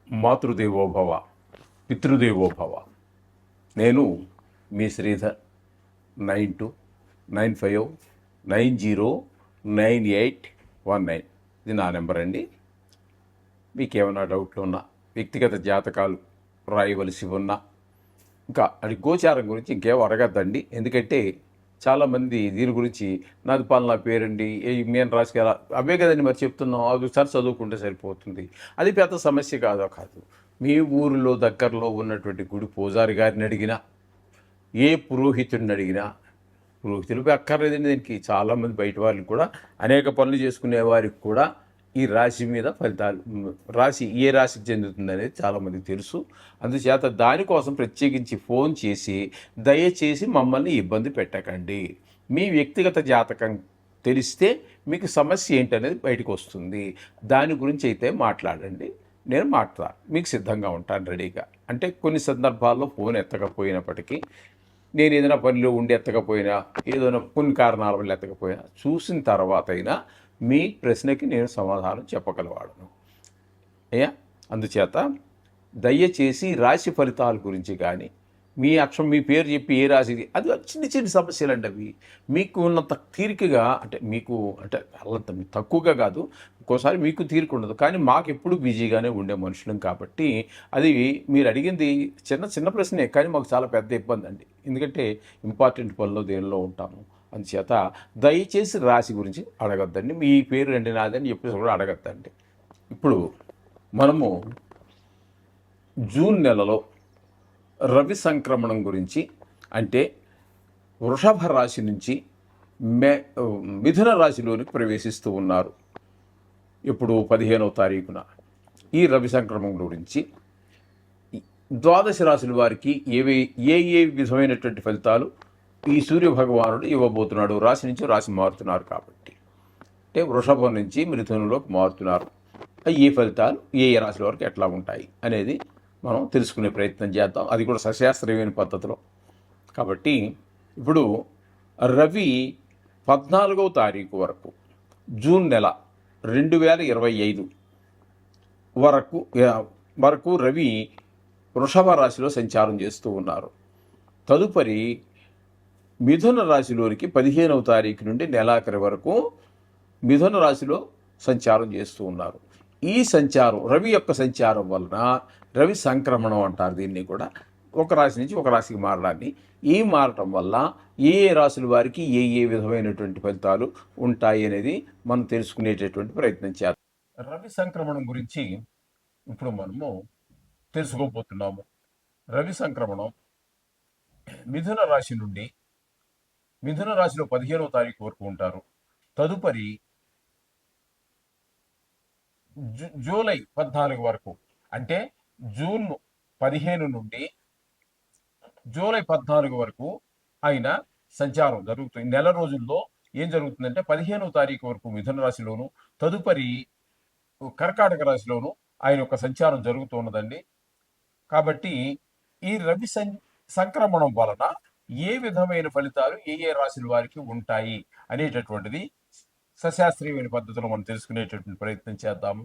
మాతృదేవోభవ, పితృదేవోభవ. నేను మీ శ్రీధర్. 9295909819 ఇది నా నెంబర్ అండి. మీకేమైనా డౌట్లు ఉన్నా, వ్యక్తిగత జాతకాలు రాయవలసి ఉన్నా, ఇంకా అది గోచారం గురించి ఇంకేమో అడగద్దండి. ఎందుకంటే చాలామంది దీని గురించి నాది పాలనా పేరండి, నేను రాసుకు ఎలా అవే కదండి మరి చెప్తున్నాం. అది ఒకసారి చదువుకుంటే సరిపోతుంది. అది పెద్ద సమస్య కాదు. మీ ఊరిలో దగ్గరలో ఉన్నటువంటి గుడి పూజారి గారిని అడిగినా, ఏ పురోహితుడిని అడిగినా, పురోహితులు అక్కర్లేదండి దీనికి. చాలామంది బయట వాళ్ళకి కూడా, అనేక పనులు చేసుకునే వారికి కూడా ఈ రాశి మీద ఫలితాలు, రాశి ఏ రాశికి చెందుతుంది అనేది చాలామందికి తెలుసు. అందుచేత దానికోసం ప్రత్యేకించి ఫోన్ చేసి దయచేసి మమ్మల్ని ఇబ్బంది పెట్టకండి. మీ వ్యక్తిగత జాతకం తెలిస్తే మీకు సమస్య ఏంటనేది బయటకు వస్తుంది. దాని గురించి అయితే మాట్లాడండి, నేను మీకు సిద్ధంగా ఉంటాను రెడీగా. అంటే కొన్ని సందర్భాల్లో ఫోన్ ఎత్తకపోయినప్పటికీ, నేను ఏదైనా పనిలో ఉండి ఎత్తకపోయినా, ఏదైనా కొన్ని కారణాల వల్ల ఎత్తకపోయినా, చూసిన తర్వాత అయినా మీ ప్రశ్నకి నేను సమాధానం చెప్పగలవాడను అయ్యా. అందుచేత దయచేసి రాశి ఫలితాల గురించి కానీ, మీ పేరు చెప్పి ఏ రాశి, అది చిన్న సమస్యలు అండి. అవి మీకు ఉన్నంత తీరికగా, అంటే మీకు అంటే వాళ్ళంత తక్కువగా కాదు, ఒక్కోసారి మీకు తీరిక ఉండదు, కానీ మాకు ఎప్పుడు బిజీగానే ఉండే మనుషులం కాబట్టి అది మీరు అడిగింది చిన్న ప్రశ్నే, కానీ మాకు చాలా పెద్ద ఇబ్బంది అండి. ఎందుకంటే ఇంపార్టెంట్ పనిలో దేనిలో ఉంటాము. అందుచేత దయచేసి రాశి గురించి అడగద్దండి. మీ పేరు రండి నాదని చెప్పేసి కూడా అడగద్దండి. ఇప్పుడు మనము జూన్ నెలలో రవి సంక్రమణం గురించి, అంటే వృషభ రాశి నుంచి మిథున రాశిలోనికి ప్రవేశిస్తూ ఉన్నారు. ఇప్పుడు 15వ తారీఖున ఈ రవి సంక్రమణం గురించి ద్వాదశ రాశుల వారికి ఏ విధమైనటువంటి ఫలితాలు ఈ సూర్య భగవానుడు ఇవ్వబోతున్నాడు. రాశి నుంచి రాశి మారుతున్నారు కాబట్టి, అంటే వృషభం నుంచి మిథునంలోకి మారుతున్నారు. ఈ ఫలితాలు ఏ రాశుల వరకు ఎట్లా ఉంటాయి అనేది మనం తెలుసుకునే ప్రయత్నం చేద్దాం, అది కూడా సశాస్త్రీయమైన పద్ధతిలో. కాబట్టి ఇప్పుడు రవి 14వ తారీఖు వరకు, జూన్ నెల 2025 వరకు రవి వృషభ రాశిలో సంచారం చేస్తూ ఉన్నారు. తదుపరి మిథున రాశిలోనికి 15వ తారీఖు నుండి నెలాఖరి వరకు మిథున రాశిలో సంచారం చేస్తూ ఉన్నారు. ఈ సంచారం, రవి యొక్క సంచారం వలన, రవి సంక్రమణం అంటారు దీన్ని కూడా, ఒక రాశి నుంచి ఒక రాశికి మారడాన్ని. ఈ మారటం వల్ల ఏ రాశుల వారికి ఏ విధమైనటువంటి ఫలితాలు ఉంటాయి అనేది మనం తెలుసుకునేటటువంటి ప్రయత్నం చేద్దాం. రవి సంక్రమణం గురించి ఇప్పుడు మనము తెలుసుకోబోతున్నాము. రవి సంక్రమణం మిథున రాశి నుండి, మిథున రాశిలో 15వ తారీఖు వరకు ఉంటారు. తదుపరి జూలై 14 వరకు, అంటే జూన్ 15 నుండి జూలై 14 వరకు ఆయన సంచారం జరుగుతుంది. నెల రోజుల్లో ఏం జరుగుతుందంటే 15వ తారీఖు వరకు మిథున రాశిలోను, తదుపరి కర్కాటక రాశిలోను ఆయన యొక్క సంచారం జరుగుతున్నదండి. కాబట్టి ఈ రవి సంక్రమణం వలన ఏ విధమైన ఫలితాలు ఏ రాశుల వారికి ఉంటాయి అనేటటువంటిది సశాస్త్రీయమైన పద్ధతిలో మనం తెలుసుకునేటటువంటి ప్రయత్నం చేద్దాము.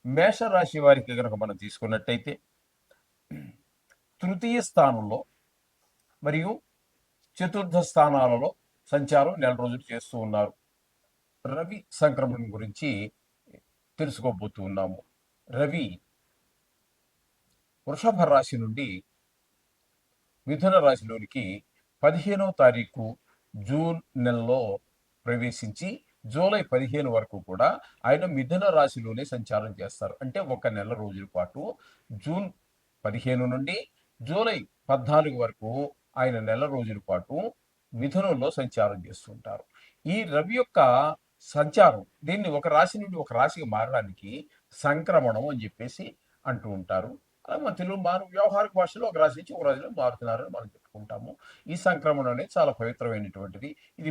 మేషరాశి వారికి కనుక మనం తీసుకున్నట్టయితే, తృతీయ స్థానంలో మరియు చతుర్థ స్థానాలలో సంచారం నెల రోజులు చేస్తూ ఉన్నారు. రవి సంక్రమణం గురించి తెలుసుకోబోతూ ఉన్నాము. రవి వృషభ రాశి నుండి మిథున రాశిలోనికి 15వ తారీఖు జూన్ నెలలో ప్రవేశించి జూలై 15 వరకు కూడా ఆయన మిథున రాశిలోనే సంచారం చేస్తారు. అంటే ఒక నెల రోజుల పాటు, జూన్ 15 నుండి జూలై 14 వరకు ఆయన నెల రోజుల పాటు మిథునంలో సంచారం చేస్తుంటారు. ఈ రవి యొక్క సంచారం, దీన్ని ఒక రాశి నుండి ఒక రాశికి మారడానికి సంక్రమణం అని చెప్పేసి అంటూ ఉంటారు. మన తెలుగు వ్యవహారిక భాషలో ఒక రాశి నుంచి ఒక రాశిలో మారుతున్నారని మనం చెప్పుకుంటాము. ఈ సంక్రమణం అనేది చాలా పవిత్రమైనటువంటిది. ఇది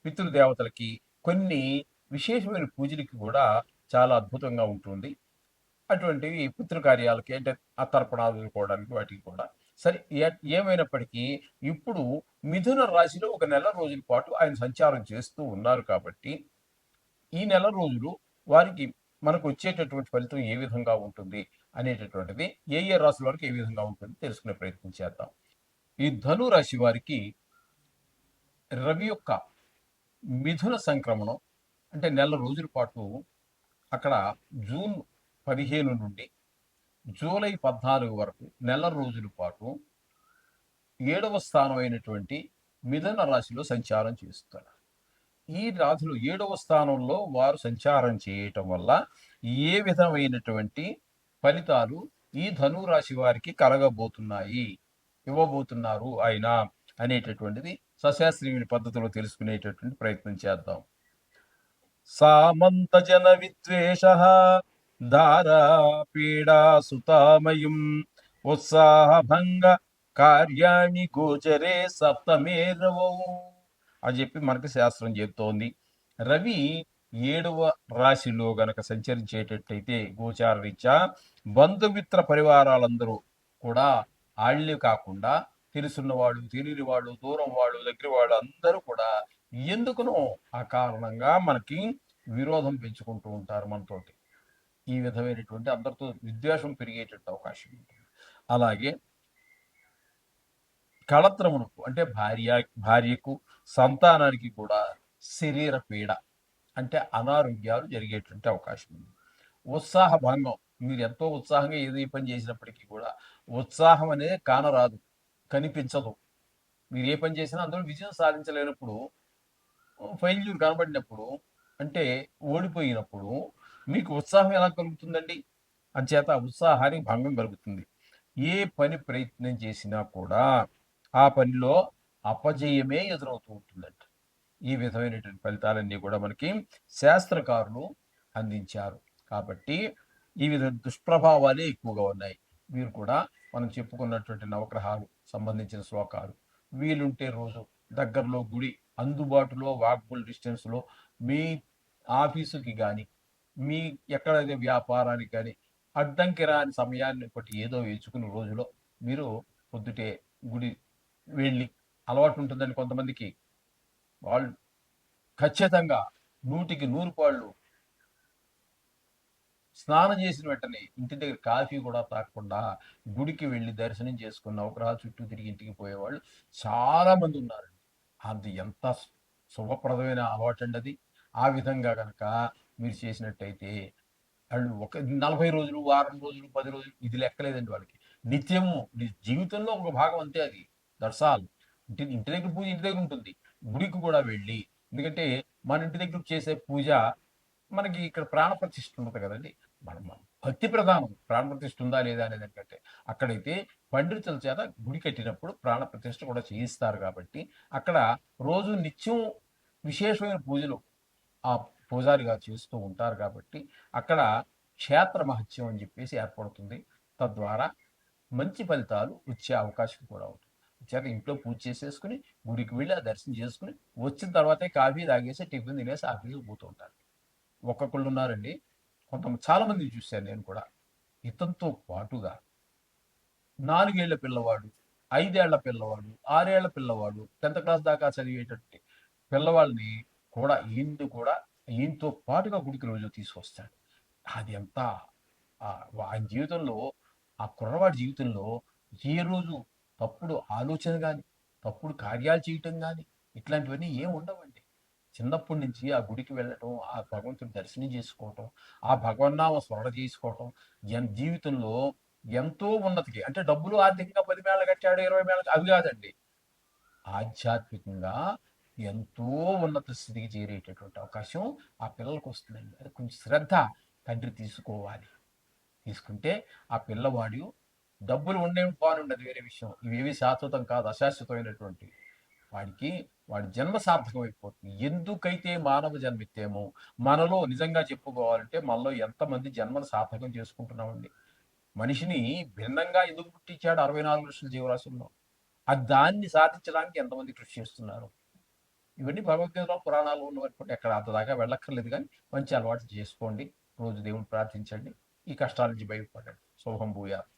పితృదేవతలకి కొన్ని విశేషమైన పూజలకి కూడా చాలా అద్భుతంగా ఉంటుంది. అటువంటివి పితృకార్యాలకి, అంటే ఆ తర్పణాలు వదులుకోవడానికి వాటికి కూడా. సరే, ఏమైనప్పటికీ ఇప్పుడు మిథున రాశిలో ఒక నెల రోజుల పాటు ఆయన సంచారం చేస్తూ ఉన్నారు కాబట్టి, ఈ నెల రోజులు వారికి మనకు వచ్చేటటువంటి ఫలితం ఏ విధంగా ఉంటుంది అనేటటువంటిది ఏ ఏ రాశుల వారికి ఏ విధంగా ఉంటుంది తెలుసుకునే ప్రయత్నం చేద్దాం. ఈ ధను రాశి వారికి రవి యొక్క మిథున సంక్రమణం అంటే నెల రోజుల పాటు అక్కడ జూన్ 15 నుండి జూలై 14 వరకు నెల రోజుల పాటు 7వ స్థానం అయినటువంటి మిథున రాశిలో సంచారం చేస్తారు. ఈ రాశులు 7వ స్థానంలో వారు సంచారం చేయటం వల్ల ఏ విధమైనటువంటి ఫలితాలు ఈ ధను రాశి వారికి కలగబోతున్నాయి, ఇవ్వబోతున్నారు ఆయన అనేటటువంటిది సశాస్త్రీయ పద్ధతిలో తెలుసుకునేటటువంటి ప్రయత్నం చేద్దాం. సామంత జన విద్వేష దారా పీడా సుతామయం ఉత్సాహభంగ కార్యాణి గోచరే సప్తమే రవౌ అని చెప్పి మనకి శాస్త్రం చెప్తోంది. రవి 7వ రాశిలో గనక సంచరించేటట్టయితే గోచార రీత్యా బంధుమిత్ర పరివారాలందరూ కూడా ఆళ్ళే కాకుండా తెలుసున్న వాళ్ళు, తెలియని వాళ్ళు, దూరం వాళ్ళు, దగ్గర వాళ్ళు అందరూ కూడా ఎందుకునో ఆ కారణంగా మనకి విరోధం పెంచుకుంటూ ఉంటారు మనతోటి. ఈ విధమైనటువంటి అందరితో విద్వేషం పెరిగేటట్టు అవకాశం ఉంటుంది. అలాగే కళత్రమునకు అంటే భార్యకు సంతానానికి కూడా శరీర పీడ అంటే అనారోగ్యాలు జరిగేటువంటి అవకాశం ఉంది. ఉత్సాహ భంగం, మీరు ఎంతో ఉత్సాహంగా ఏది పని చేసినప్పటికీ కూడా ఉత్సాహం అనేది కానరాదు, కనిపించదు. మీరు ఏ పని చేసినా అందులో విజయం సాధించలేనప్పుడు, ఫెయిల్యూర్ కనబడినప్పుడు, అంటే ఓడిపోయినప్పుడు మీకు ఉత్సాహం ఎలా కలుగుతుందండి? అంచేత ఉత్సాహానికి భంగం కలుగుతుంది. ఏ పని ప్రయత్నం చేసినా కూడా ఆ పనిలో అపజయమే ఎదురవుతూ ఉంటుందంట. ఈ విధమైనటువంటి ఫలితాలన్నీ కూడా మనకి శాస్త్రకారులు అందించారు. కాబట్టి ఈ విధమైన దుష్ప్రభావాలే ఎక్కువగా ఉన్నాయి. మీరు కూడా మనం చెప్పుకున్నటువంటి నవగ్రహాలు సంబంధించిన శ్లోకాలు వీలుంటే రోజు దగ్గరలో గుడి అందుబాటులో వాకబుల్ డిస్టెన్స్లో మీ ఆఫీసుకి కానీ మీ ఎక్కడైతే వ్యాపారానికి కానీ అడ్డంకి రాని సమయాన్ని బట్టి ఏదో ఎంచుకున్న రోజులో మీరు పొద్దుటే గుడి వెళ్ళి అలవాటు ఉంటుందని కొంతమందికి, వాళ్ళు ఖచ్చితంగా 100కి 100 పాళ్ళు స్నానం చేసిన వెంటనే ఇంటి దగ్గర కాఫీ కూడా తాగకుండా గుడికి వెళ్ళి దర్శనం చేసుకున్న నవగ్రహాల చుట్టూ తిరిగి ఇంటికి పోయేవాళ్ళు చాలా మంది ఉన్నారండి. అది ఎంత శుభప్రదమైన అలవాటు అండి అది. ఆ విధంగా కనుక మీరు చేసినట్టయితే వాళ్ళు ఒక 40 రోజులు, వారం రోజులు, 10 రోజులు ఇది లెక్కలేదండి వాళ్ళకి. నిత్యము జీవితంలో ఒక భాగం అంతే అది. That's all. ఇంటి దగ్గర పూజ ఇంటి దగ్గర ఉంటుంది. గుడికి కూడా వెళ్ళి, ఎందుకంటే మన ఇంటి దగ్గర చేసే పూజ మనకి ఇక్కడ ప్రాణ ప్రతిష్ఠ ఉంటుంది కదండి. మనం భక్తి ప్రధానం, ప్రాణ ప్రతిష్ఠ ఉందా లేదా అనేది దానికంటే. అక్కడైతే పండితుల చేత గుడి కట్టినప్పుడు ప్రాణ ప్రతిష్ఠ కూడా చేయిస్తారు కాబట్టి అక్కడ రోజు నిత్యం విశేషమైన పూజలు ఆ పూజారి గారు చేస్తూ ఉంటారు కాబట్టి అక్కడ క్షేత్ర మహత్యం అని చెప్పేసి ఏర్పడుతుంది. తద్వారా మంచి ఫలితాలు వచ్చే అవకాశం కూడా ఉంటుంది. చేత ఇంట్లో పూజ చేసేసుకుని గుడికి వెళ్ళి ఆ దర్శనం చేసుకుని వచ్చిన తర్వాతే కాఫీ తాగేసి టిఫిన్ తినేసి ఆఫీస్కి పోతూ ఉంటారు. ఒక్కొక్కళ్ళు ఉన్నారండి, చాలా మందిని చూశాను నేను కూడా. ఇతనితో పాటుగా 4 ఏళ్ల పిల్లవాడు, 5 ఏళ్ల పిల్లవాడు, 6 ఏళ్ల పిల్లవాడు, 10th క్లాస్ దాకా చదివేటట్టు పిల్లవాళ్ళని కూడా ఈయనతో పాటుగా గుడికి రోజు తీసుకొస్తాడు. అది ఎంత ఆయన జీవితంలో, ఆ కుర్రవాడి జీవితంలో ఏ రోజు తప్పుడు ఆలోచన కానీ, తప్పుడు కార్యాలు చేయటం కానీ ఇట్లాంటివన్నీ ఏం ఉండవండి. చిన్నప్పటి నుంచి ఆ గుడికి వెళ్ళటం, ఆ భగవంతుని దర్శనం చేసుకోవటం, ఆ భగవన్నామ స్మరణ చేసుకోవటం జీవితంలో ఎంతో ఉన్నతికి, అంటే డబ్బులు ఆర్థికంగా 10 మేళ కట్టాడు, 20 మేళ అవి కాదండి. ఆధ్యాత్మికంగా ఎంతో ఉన్నత స్థితికి చేరేటటువంటి అవకాశం ఆ పిల్లలకు వస్తుందండి. అది కొంచెం శ్రద్ధ తండ్రి తీసుకోవాలి. తీసుకుంటే ఆ పిల్లవాడు డబ్బులు ఉండేవి బాగుండదు వేరే విషయం. ఇవేవి శాశ్వతం కాదు, అశాశ్వతమైనటువంటి వాడి జన్మ సార్థకం అయిపోతుంది. ఎందుకైతే మానవ జన్మెత్తామో మనలో నిజంగా చెప్పుకోవాలంటే మనలో ఎంతమంది జన్మను సార్థకం చేసుకుంటున్నామండి. మనిషిని భిన్నంగా ఎందుకు పుట్టించాడు 64 లక్షల జీవరాశుల్లో? దాన్ని సాధించడానికి ఎంతమంది కృషి చేస్తున్నారు? ఇవన్నీ భగవద్గీతలో పురాణాలు ఉన్నటువంటి ఎక్కడ అంత దాకా వెళ్ళక్కర్లేదు. కానీ మంచి అలవాటు చేసుకోండి. రోజు దేవుని ప్రార్థించండి. ఈ కష్టాల నుంచి బయటపడండి. శుభం భూయాత్.